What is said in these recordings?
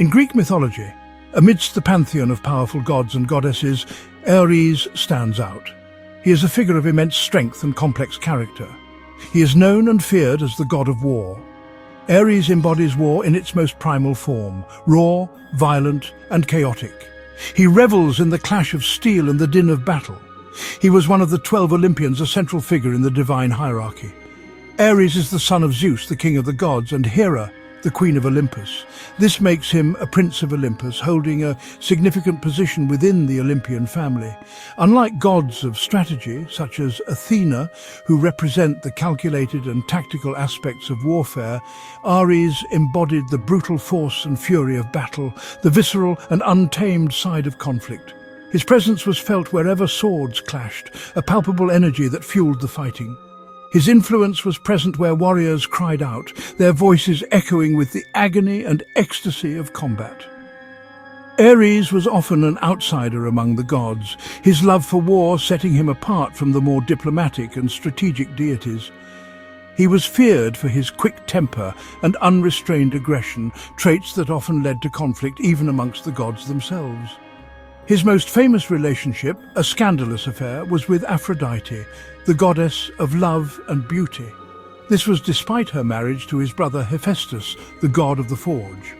In Greek mythology, amidst the pantheon of powerful gods and goddesses, Ares stands out. He is a figure of immense strength and complex character. He is known and feared as the god of war. Ares embodies war in its most primal form, raw, violent, and chaotic. He revels in the clash of steel and the din of battle. He was one of the 12 Olympians, a central figure in the divine hierarchy. Ares is the son of Zeus, the king of the gods, and Hera, the queen of Olympus. This makes him a prince of Olympus, holding a significant position within the Olympian family. Unlike gods of strategy, such as Athena, who represent the calculated and tactical aspects of warfare, Ares embodied the brutal force and fury of battle, the visceral and untamed side of conflict. His presence was felt wherever swords clashed, a palpable energy that fueled the fighting. His influence was present where warriors cried out, their voices echoing with the agony and ecstasy of combat. Ares was often an outsider among the gods, his love for war setting him apart from the more diplomatic and strategic deities. He was feared for his quick temper and unrestrained aggression, traits that often led to conflict even amongst the gods themselves. His most famous relationship, a scandalous affair, was with Aphrodite, the goddess of love and beauty. This was despite her marriage to his brother Hephaestus, the god of the forge.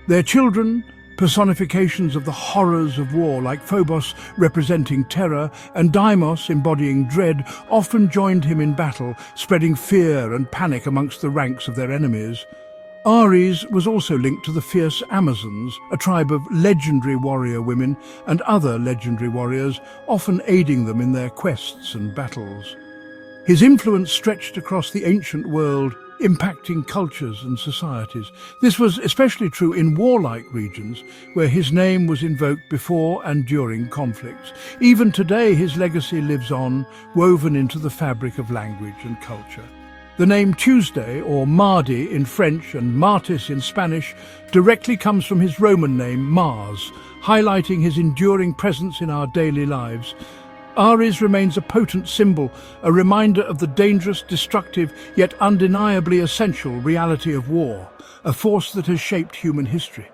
Their children, personifications of the horrors of war, like Phobos representing terror and Deimos embodying dread, often joined him in battle, spreading fear and panic amongst the ranks of their enemies. Ares was also linked to the fierce Amazons, a tribe of legendary warrior women and other legendary warriors, often aiding them in their quests and battles. His influence stretched across the ancient world, impacting cultures and societies. This was especially true in warlike regions, where his name was invoked before and during conflicts. Even today, his legacy lives on, woven into the fabric of language and culture. The name Tuesday, or Mardi in French and Martis in Spanish, directly comes from his Roman name Mars, highlighting his enduring presence in our daily lives. Ares remains a potent symbol, a reminder of the dangerous, destructive, yet undeniably essential reality of war, a force that has shaped human history.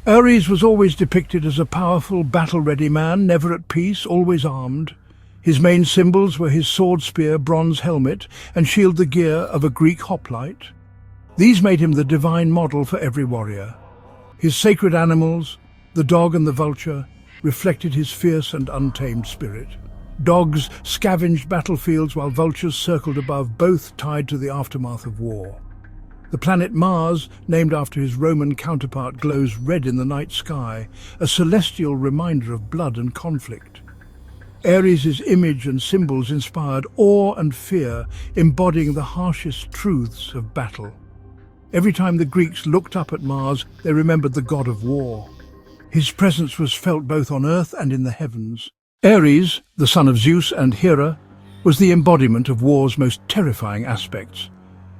Ares was always depicted as a powerful, battle-ready man, never at peace, always armed. His main symbols were his sword spear, bronze helmet, and shield, the gear of a Greek hoplite. These made him the divine model for every warrior. His sacred animals, the dog and the vulture, reflected his fierce and untamed spirit. Dogs scavenged battlefields while vultures circled above, both tied to the aftermath of war. The planet Mars, named after his Roman counterpart, glows red in the night sky, a celestial reminder of blood and conflict. Ares' image and symbols inspired awe and fear, embodying the harshest truths of battle. Every time the Greeks looked up at Mars, they remembered the god of war. His presence was felt both on earth and in the heavens. Ares, the son of Zeus and Hera, was the embodiment of war's most terrifying aspects.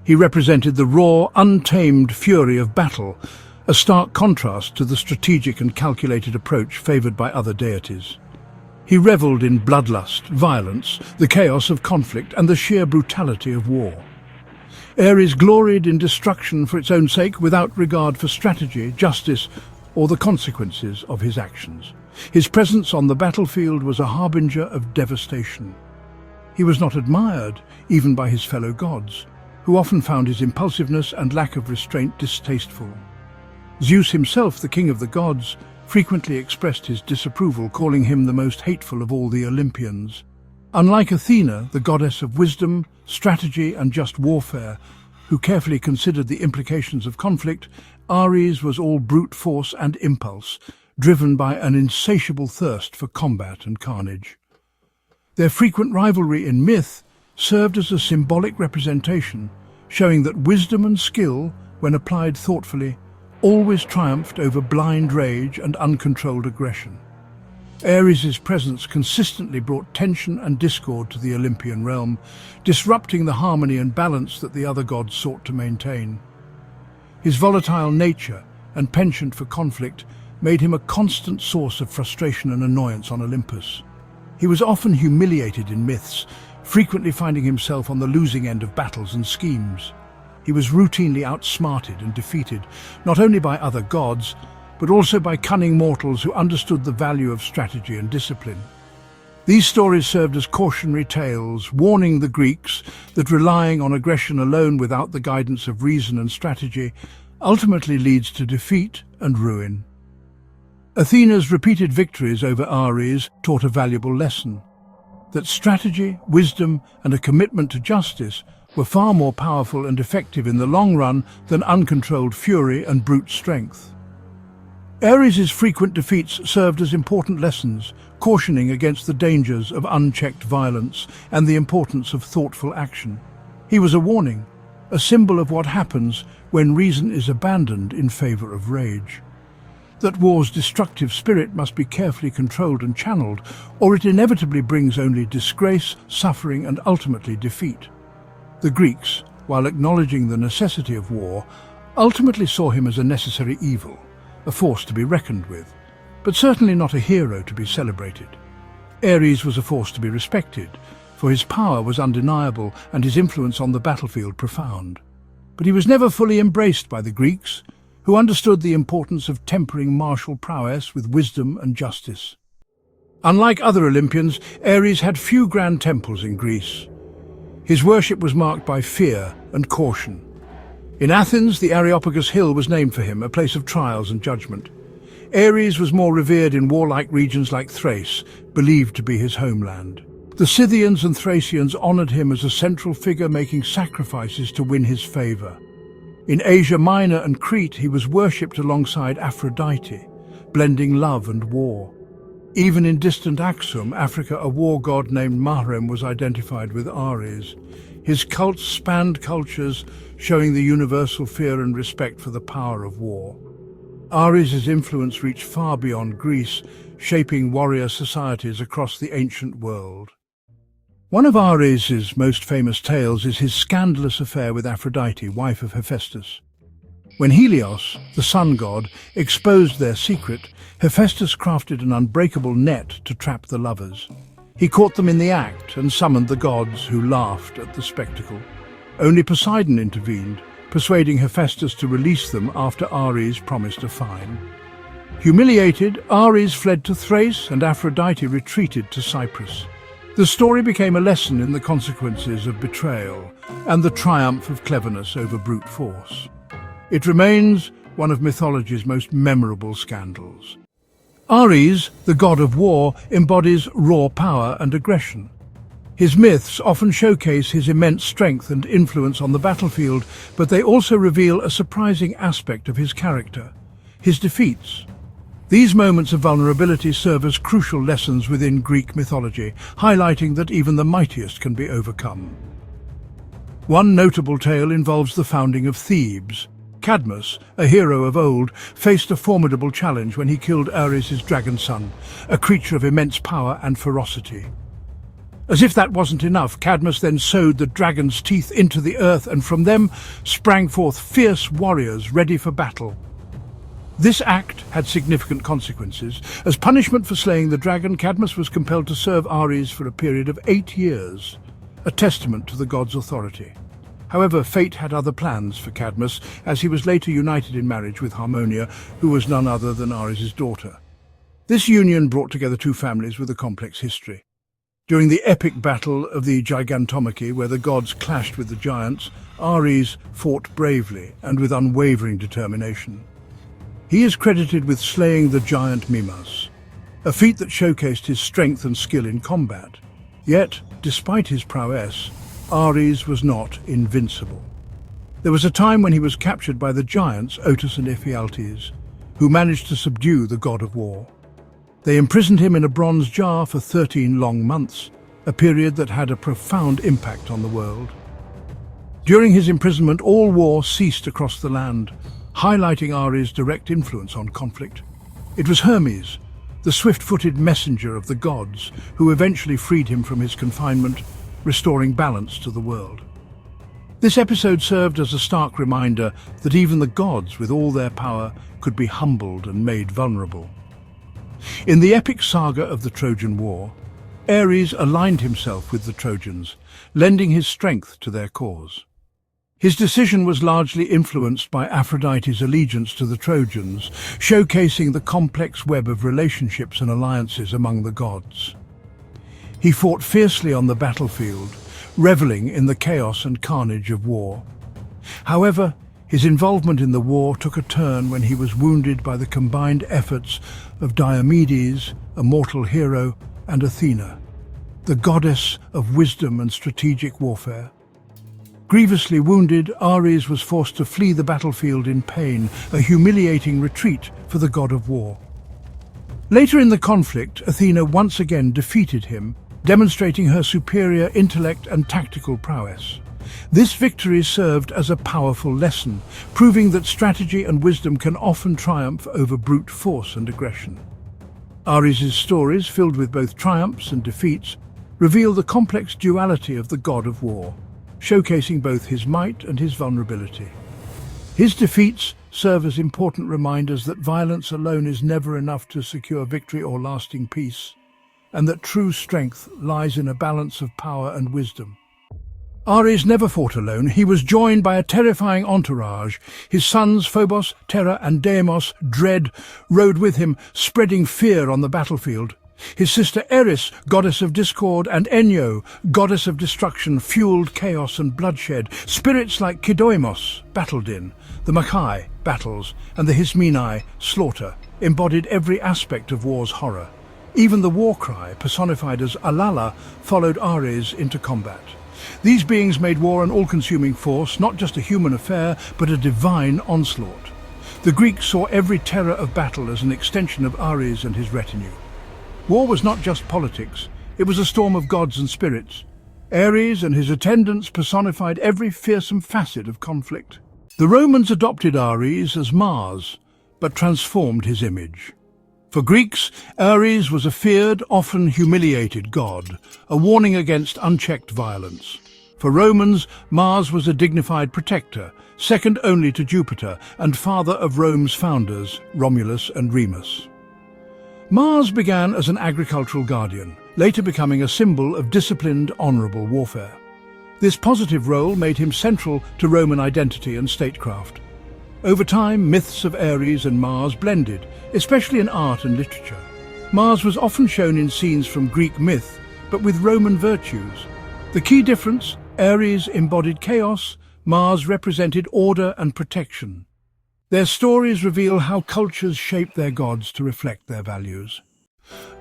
He represented the raw, untamed fury of battle, a stark contrast to the strategic and calculated approach favoured by other deities. He revelled in bloodlust, violence, the chaos of conflict, and the sheer brutality of war. Ares gloried in destruction for its own sake, without regard for strategy, justice, or the consequences of his actions. His presence on the battlefield was a harbinger of devastation. He was not admired, even by his fellow gods, who often found his impulsiveness and lack of restraint distasteful. Zeus himself, the king of the gods, frequently expressed his disapproval, calling him the most hateful of all the Olympians. Unlike Athena, the goddess of wisdom, strategy, and just warfare, who carefully considered the implications of conflict, Ares was all brute force and impulse, driven by an insatiable thirst for combat and carnage. Their frequent rivalry in myth served as a symbolic representation, showing that wisdom and skill, when applied thoughtfully, always triumphed over blind rage and uncontrolled aggression. Ares' presence consistently brought tension and discord to the Olympian realm, disrupting the harmony and balance that the other gods sought to maintain. His volatile nature and penchant for conflict made him a constant source of frustration and annoyance on Olympus. He was often humiliated in myths, frequently finding himself on the losing end of battles and schemes. He was routinely outsmarted and defeated, not only by other gods, but also by cunning mortals who understood the value of strategy and discipline. These stories served as cautionary tales, warning the Greeks that relying on aggression alone without the guidance of reason and strategy ultimately leads to defeat and ruin. Athena's repeated victories over Ares taught a valuable lesson: that strategy, wisdom, and a commitment to justice were far more powerful and effective in the long run than uncontrolled fury and brute strength. Ares' frequent defeats served as important lessons, cautioning against the dangers of unchecked violence and the importance of thoughtful action. He was a warning, a symbol of what happens when reason is abandoned in favor of rage. That war's destructive spirit must be carefully controlled and channeled, or it inevitably brings only disgrace, suffering, and ultimately defeat. The Greeks, while acknowledging the necessity of war, ultimately saw him as a necessary evil, a force to be reckoned with, but certainly not a hero to be celebrated. Ares was a force to be respected, for his power was undeniable and his influence on the battlefield profound. But he was never fully embraced by the Greeks, who understood the importance of tempering martial prowess with wisdom and justice. Unlike other Olympians, Ares had few grand temples in Greece. His worship was marked by fear and caution. In Athens, the Areopagus Hill was named for him, a place of trials and judgment. Ares was more revered in warlike regions like Thrace, believed to be his homeland. The Scythians and Thracians honored him as a central figure, making sacrifices to win his favor. In Asia Minor and Crete, he was worshipped alongside Aphrodite, blending love and war. Even in distant Aksum, Africa, a war god named Mahrem was identified with Ares. His cult spanned cultures, showing the universal fear and respect for the power of war. Ares' influence reached far beyond Greece, shaping warrior societies across the ancient world. One of Ares' most famous tales is his scandalous affair with Aphrodite, wife of Hephaestus. When Helios, the sun god, exposed their secret, Hephaestus crafted an unbreakable net to trap the lovers. He caught them in the act and summoned the gods, who laughed at the spectacle. Only Poseidon intervened, persuading Hephaestus to release them after Ares promised a fine. Humiliated, Ares fled to Thrace and Aphrodite retreated to Cyprus. The story became a lesson in the consequences of betrayal and the triumph of cleverness over brute force. It remains one of mythology's most memorable scandals. Ares, the god of war, embodies raw power and aggression. His myths often showcase his immense strength and influence on the battlefield, but they also reveal a surprising aspect of his character: his defeats. These moments of vulnerability serve as crucial lessons within Greek mythology, highlighting that even the mightiest can be overcome. One notable tale involves the founding of Thebes. Cadmus, a hero of old, faced a formidable challenge when he killed Ares' dragon son, a creature of immense power and ferocity. As if that wasn't enough, Cadmus then sowed the dragon's teeth into the earth, and from them sprang forth fierce warriors ready for battle. This act had significant consequences. As punishment for slaying the dragon, Cadmus was compelled to serve Ares for a period of 8 years, a testament to the god's authority. However, fate had other plans for Cadmus, as he was later united in marriage with Harmonia, who was none other than Ares' daughter. This union brought together two families with a complex history. During the epic battle of the Gigantomachy, where the gods clashed with the giants, Ares fought bravely and with unwavering determination. He is credited with slaying the giant Mimas, a feat that showcased his strength and skill in combat. Yet, despite his prowess, Ares was not invincible. There was a time when he was captured by the giants Otus and Ephialtes, who managed to subdue the god of war. They imprisoned him in a bronze jar for 13 long months, a period that had a profound impact on the world. During his imprisonment, all war ceased across the land, highlighting Ares' direct influence on conflict. It was Hermes, the swift-footed messenger of the gods, who eventually freed him from his confinement, restoring balance to the world. This episode served as a stark reminder that even the gods, with all their power, could be humbled and made vulnerable. In the epic saga of the Trojan War, Ares aligned himself with the Trojans, lending his strength to their cause. His decision was largely influenced by Aphrodite's allegiance to the Trojans, showcasing the complex web of relationships and alliances among the gods. He fought fiercely on the battlefield, reveling in the chaos and carnage of war. However, his involvement in the war took a turn when he was wounded by the combined efforts of Diomedes, a mortal hero, and Athena, the goddess of wisdom and strategic warfare. Grievously wounded, Ares was forced to flee the battlefield in pain, a humiliating retreat for the god of war. Later in the conflict, Athena once again defeated him, demonstrating her superior intellect and tactical prowess. This victory served as a powerful lesson, proving that strategy and wisdom can often triumph over brute force and aggression. Ares' stories, filled with both triumphs and defeats, reveal the complex duality of the god of war, showcasing both his might and his vulnerability. His defeats serve as important reminders that violence alone is never enough to secure victory or lasting peace, and that true strength lies in a balance of power and wisdom. Ares never fought alone. He was joined by a terrifying entourage. His sons Phobos, Hera, and Deimos, dread, rode with him, spreading fear on the battlefield. His sister Eris, goddess of discord, and Enyo, goddess of destruction, fueled chaos and bloodshed. Spirits like Kidoimos, battled in, the Makai, battles, and the Hismeni, slaughter, embodied every aspect of war's horror. Even the war cry, personified as Alala, followed Ares into combat. These beings made war an all-consuming force, not just a human affair, but a divine onslaught. The Greeks saw every terror of battle as an extension of Ares and his retinue. War was not just politics, it was a storm of gods and spirits. Ares and his attendants personified every fearsome facet of conflict. The Romans adopted Ares as Mars, but transformed his image. For Greeks, Ares was a feared, often humiliated god, a warning against unchecked violence. For Romans, Mars was a dignified protector, second only to Jupiter, and father of Rome's founders, Romulus and Remus. Mars began as an agricultural guardian, later becoming a symbol of disciplined, honourable warfare. This positive role made him central to Roman identity and statecraft. Over time, myths of Ares and Mars blended, especially in art and literature. Mars was often shown in scenes from Greek myth, but with Roman virtues. The key difference: Ares embodied chaos, Mars represented order and protection. Their stories reveal how cultures shape their gods to reflect their values.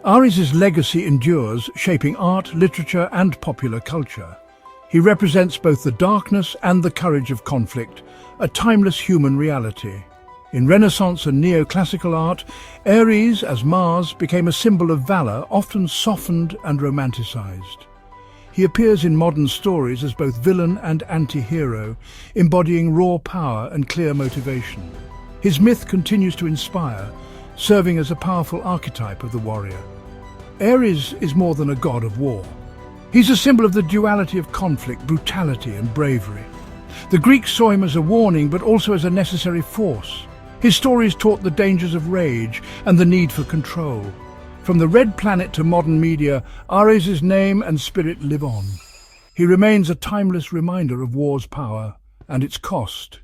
Ares' legacy endures, shaping art, literature, and popular culture. He represents both the darkness and the courage of conflict, a timeless human reality. In Renaissance and neoclassical art, Ares, as Mars, became a symbol of valor, often softened and romanticized. He appears in modern stories as both villain and anti-hero, embodying raw power and clear motivation. His myth continues to inspire, serving as a powerful archetype of the warrior. Ares is more than a god of war. He's a symbol of the duality of conflict, brutality, and bravery. The Greeks saw him as a warning, but also as a necessary force. His stories taught the dangers of rage and the need for control. From the Red Planet to modern media, Ares' name and spirit live on. He remains a timeless reminder of war's power and its cost.